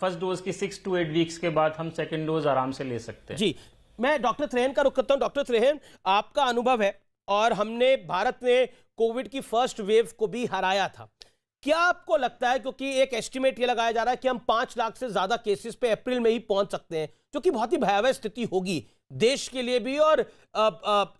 First dose की 6 to 8 weeks के बाद हम सेकेंड डोज आराम से ले सकते हैं। जी, मैं डॉक्टर त्रेहन का रुख करता हूं। डॉक्टर त्रेहन, आपका अनुभव है और हमने भारत में कोविड की फर्स्ट वेव को भी हराया था। क्या आपको लगता है, क्योंकि एक एस्टिमेट ये लगाया जा रहा है कि हम 5 लाख से ज्यादा केसेस पे अप्रैल में ही पहुंच सकते हैं, जो कि बहुत ही भयावह स्थिति होगी देश के लिए भी और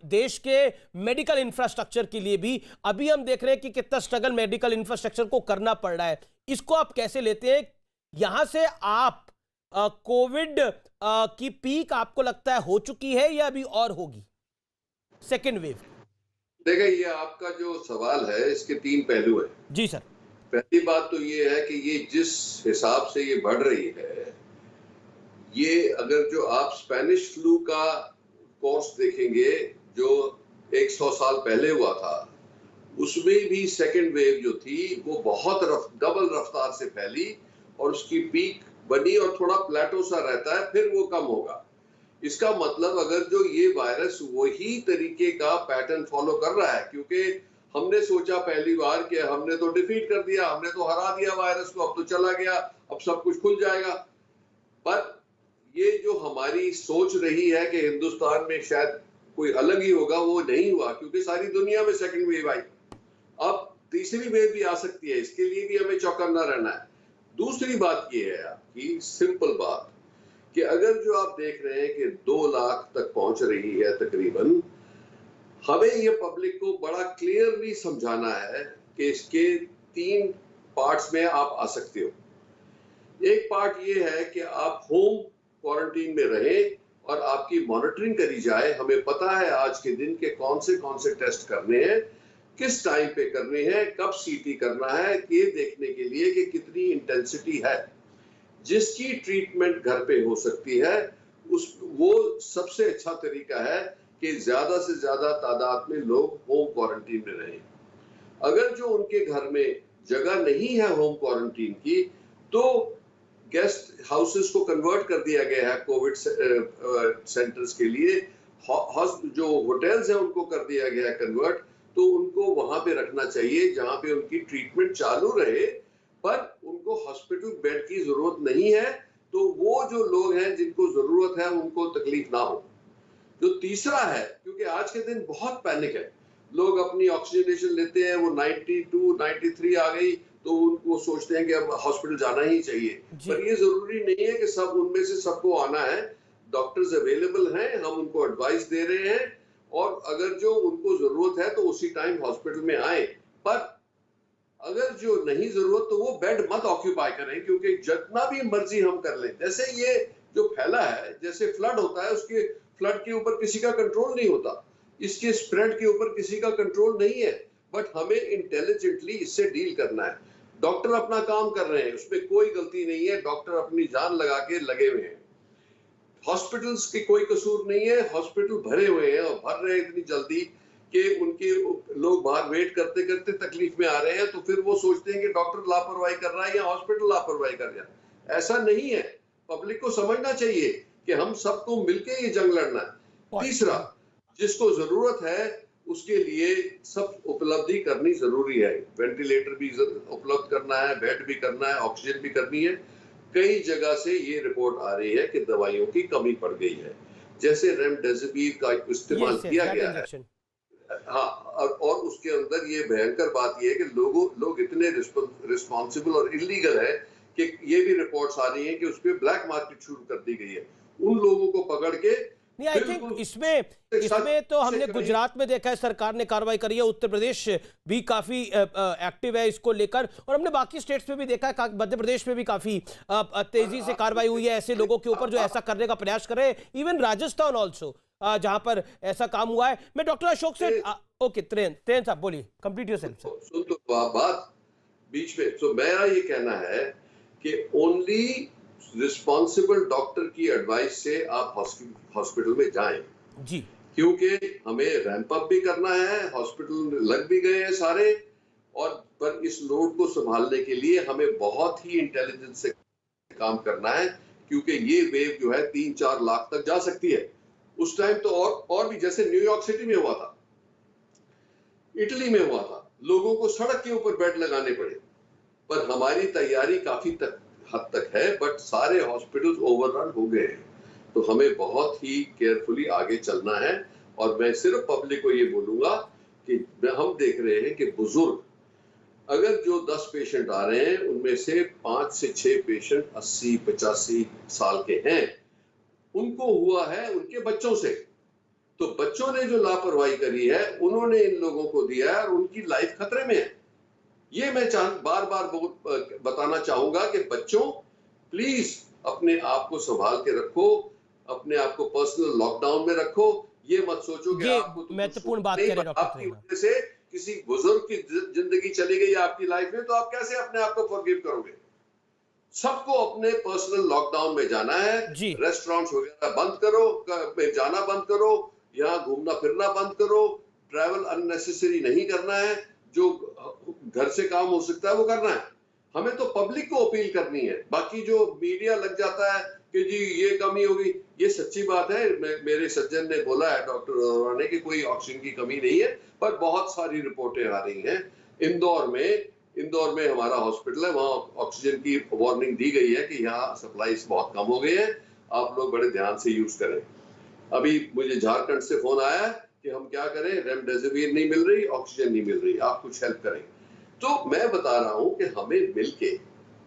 देश के मेडिकल इंफ्रास्ट्रक्चर के लिए भी। अभी हम देख रहे हैं कि कितना स्ट्रगल मेडिकल इंफ्रास्ट्रक्चर को करना पड़ रहा है। इसको आप कैसे लेते हैं? यहां से आप कोविड की पीक आपको लगता है हो चुकी है या अभी और होगी सेकेंड वेव? देखिए, ये आपका जो सवाल है इसके 3 पहलू हैं। जी सर। पहली बात तो ये है कि ये जिस हिसाब से ये बढ़ रही है, ये अगर जो आप स्पेनिश फ्लू का कोर्स देखेंगे जो 100 साल पहले हुआ था, उसमें भी सेकेंड वेव जो थी वो बहुत डबल रफ्तार से फैली और उसकी पीक बनी और थोड़ा प्लेटो सा रहता है, फिर वो कम होगा। इसका मतलब अगर जो ये वायरस वही तरीके का पैटर्न फॉलो कर रहा है, क्योंकि हमने सोचा पहली बार कि हमने तो डिफीट कर दिया, हमने तो हरा दिया वायरस को, अब तो चला गया, अब सब कुछ खुल जाएगा। पर ये जो हमारी सोच रही है कि हिंदुस्तान में शायद कोई अलग ही होगा, वो नहीं हुआ, क्योंकि सारी दुनिया में सेकंड वेव आई। अब तीसरी वेव भी आ सकती है, इसके लिए भी हमें चौकन्ना रहना है। दूसरी बात ये है आपकी सिंपल बात कि अगर जो आप देख रहे हैं कि 2 लाख तक पहुंच रही है तकरीबन, हमें ये पब्लिक को बड़ा क्लियरली समझाना है कि इसके 3 पार्ट्स में आप आ सकते हो। एक पार्ट ये है कि आप होम क्वारंटीन में रहें और आपकी मॉनिटरिंग करी जाए। हमें पता है आज के दिन के कौन से टेस्ट करने हैं, किस टाइम पे करने हैं, कब सीटी करना है, ये देखने के लिए कि कितनी इंटेंसिटी है। जिसकी ट्रीटमेंट घर पे हो सकती है वो सबसे अच्छा तरीका है कि ज्यादा से ज्यादा तादाद में लोग होम क्वारंटीन में रहें। अगर जो उनके घर में जगह नहीं है होम क्वारंटीन की, तो गेस्ट हाउसेस को कन्वर्ट कर दिया गया है कोविड सेंटर्स के लिए। जो होटल्स हैं उनको कर दिया गया है कन्वर्ट, तो उनको वहां पे रखना चाहिए जहां पे उनकी ट्रीटमेंट चालू रहे, पर उनको हॉस्पिटल बेड की जरूरत नहीं है, तो वो जो लोग हैं जिनको जरूरत है उनको तकलीफ ना हो। जो तीसरा है, क्योंकि आज के दिन बहुत पैनिक है, लोग अपनी ऑक्सीजनेशन लेते हैं, वो 92 93 आ गई तो उनको सोचते हैं कि अब हॉस्पिटल जाना ही चाहिए। पर ये जरूरी नहीं है कि सब उनमें से सबको आना है। डॉक्टर्स अवेलेबल हैं, हम उनको एडवाइस दे रहे हैं, और अगर जो उनको जरूरत है तो उसी टाइम हॉस्पिटल में आए। पर अगर जो नहीं जरूरत तो वो बेड मत ऑक्यूपाई करें, क्योंकि जितना भी मर्जी हम कर लें, जैसे ये जो फैला है, जैसे फ्लड होता है, उसके फ्लड के ऊपर किसी का कंट्रोल नहीं होता, इसके स्प्रेड के ऊपर किसी का कंट्रोल नहीं है, बट हमें इंटेलिजेंटली इससे डील करना है। डॉक्टर अपना काम कर रहे हैं, उसमें कोई गलती नहीं है, डॉक्टर अपनी जान लगा के लगे हुए हैं। हॉस्पिटल्स की कोई कसूर नहीं है, हॉस्पिटल भरे हुए हैं और भर रहे हैं इतनी जल्दी कि उनके लोग बाहर वेट करते करते तकलीफ में आ रहे हैं, तो फिर वो सोचते हैं कि डॉक्टर लापरवाही कर रहा है या हॉस्पिटल लापरवाही कर रहा है। ऐसा नहीं है, पब्लिक को समझना चाहिए कि हम सबको मिलकर ये जंग लड़ना है। तीसरा, जिसको जरूरत है उसके लिए सब उपलब्धि करनी जरूरी है। वेंटिलेटर भी उपलब्ध करना है, बेड भी करना है, ऑक्सीजन भी करनी है। कई जगह से ये रिपोर्ट आ रही है कि दवाइयों की कमी पड़ गई है, जैसे रेमडेसिविर का इस्तेमाल किया गया है। हाँ, और उसके अंदर ये भयंकर बात ये है कि लोग इतने रिस्पॉन्सिबल और इलीगल है कि ये भी रिपोर्ट्स आ रही हैं कि उस पर ब्लैक मार्केट शुरू कर दी गई है। उन लोगों को पकड़ के नहीं, आई थिंक इसमें तो हमने गुजरात में देखा है, सरकार ने कार्रवाई करी है, उत्तर प्रदेश भी काफी एक्टिव है इसको लेकर, और हमने बाकी स्टेट्स में भी देखा है, मध्य प्रदेश में भी काफी तेजी से कार्रवाई हुई है ऐसे लोगों के ऊपर जो ऐसा करने का प्रयास कर रहे हैं। इवन राजस्थान ऑल्सो जहां पर ऐसा काम हुआ है। मैं डॉक्टर अशोक से ओके, त्रेन साहब बोलिए, कंप्लीट योरसेल्फ। सुन तो बात बीच में, तो मेरा ये कहना है कि ओनली रिस्पॉन्सिबल डॉक्टर की एडवाइस से आप हॉस्पिटल में जाएं जी, क्योंकि हमें रैंप अप भी करना है, हॉस्पिटल लग भी गए हैं सारे, और पर इस लोड को संभालने के लिए हमें बहुत ही इंटेलिजेंस से काम करना है, क्योंकि ये वेव जो है 3-4 लाख तक जा सकती है। उस टाइम तो और भी, जैसे न्यूयॉर्क सिटी में हुआ था, इटली में हुआ था, लोगों को सड़क के ऊपर बेड लगाने पड़े, पर हमारी तैयारी काफी तक हद तक है, बट सारे हॉस्पिटल्स ओवररन हो गए हैं। तो हमें बहुत ही केयरफुली आगे चलना है। और मैं सिर्फ पब्लिक को ये बोलूंगा कि हम देख रहे हैं कि बुजुर्ग, अगर जो 10 पेशेंट आ रहे हैं उनमें से 5 से 6 पेशेंट 80-85 साल के हैं, उनको हुआ है उनके बच्चों से। तो बच्चों ने जो लापरवाही करी है उन्होंने इन लोगों को दिया है और उनकी लाइफ खतरे में है। ये मैं बार बार बताना चाहूंगा कि बच्चों, प्लीज अपने आप को संभाल के रखो, अपने आप को पर्सनल लॉकडाउन में रखो। ये मत सोचो कि आपको तो महत्वपूर्ण बात कह रहे हैं डॉक्टर आपकी वजह से किसी बुजुर्ग की जिंदगी चली गई आपकी लाइफ में, तो आप कैसे अपने आप को फॉरगिव करोगे? सबको अपने पर्सनल लॉकडाउन में जाना है। रेस्टोरेंट्स वगैरह बंद करो, जाना बंद करो, यहाँ घूमना फिरना बंद करो, ट्रैवल अननेसेसरी नहीं करना है, जो घर से काम हो सकता है वो करना है। हमें तो पब्लिक को अपील करनी है। बाकी जो मीडिया लग जाता है कि जी ये कमी होगी, ये सच्ची बात है। मेरे सज्जन ने बोला है डॉक्टर अरोड़ा ने कि कोई ऑक्सीजन की कमी नहीं है, पर बहुत सारी रिपोर्टें आ रही हैं। इंदौर में हमारा हॉस्पिटल है, वहाँ ऑक्सीजन की वार्निंग दी गई है कि यहाँ सप्लाईज बहुत कम हो गए हैं, आप लोग बड़े ध्यान से यूज करें। अभी मुझे झारखंड से फोन आया कि हम क्या करें, रेमडेसिविर नहीं मिल रही, ऑक्सीजन नहीं मिल रही, आप कुछ हेल्प करें। तो मैं बता रहा हूं कि हमें मिलके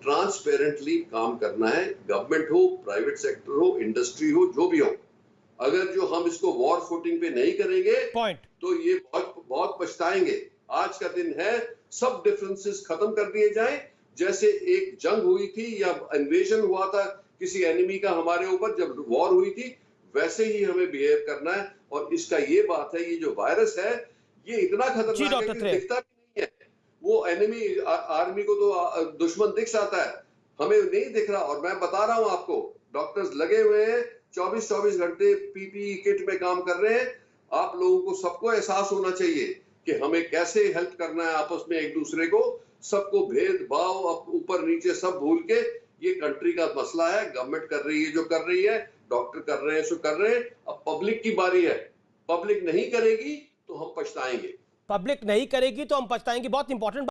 ट्रांसपेरेंटली काम करना है। गवर्नमेंट हो, प्राइवेट सेक्टर हो, इंडस्ट्री हो, जो भी हो। अगर जो हम इसको वॉर फुटिंग पे नहीं करेंगे तो ये बहुत पछताएंगे। आज का दिन है, सब डिफरेंसेस खत्म कर दिए जाएं। जैसे एक जंग हुई थी या इन्वेजन हुआ था किसी एनिमी का हमारे ऊपर, जब वॉर हुई थी, वैसे ही हमें बिहेव करना है। और इसका ये बात है, ये जो वायरस है ये इतना खतरनाक है कि दिखता भी नहीं है। वो एनिमी आर्मी को तो दुश्मन दिख जाता है, हमें नहीं दिख रहा। और मैं बता रहा हूं आपको, डॉक्टर्स लगे हुए हैं, 24-24 घंटे पीपीई किट में काम कर रहे हैं। आप लोगों को सबको एहसास होना चाहिए कि हमें कैसे हेल्प करना है आपस में एक दूसरे को। सबको भेदभाव ऊपर नीचे सब भूल के, ये कंट्री का मसला है। गवर्नमेंट कर रही है जो कर रही है, डॉक्टर कर रहे हैं सो कर रहे हैं। अब पब्लिक की बारी है। पब्लिक नहीं करेगी तो हम पछताएंगे। पब्लिक नहीं करेगी तो हम पछताएंगे। बहुत इंपॉर्टेंट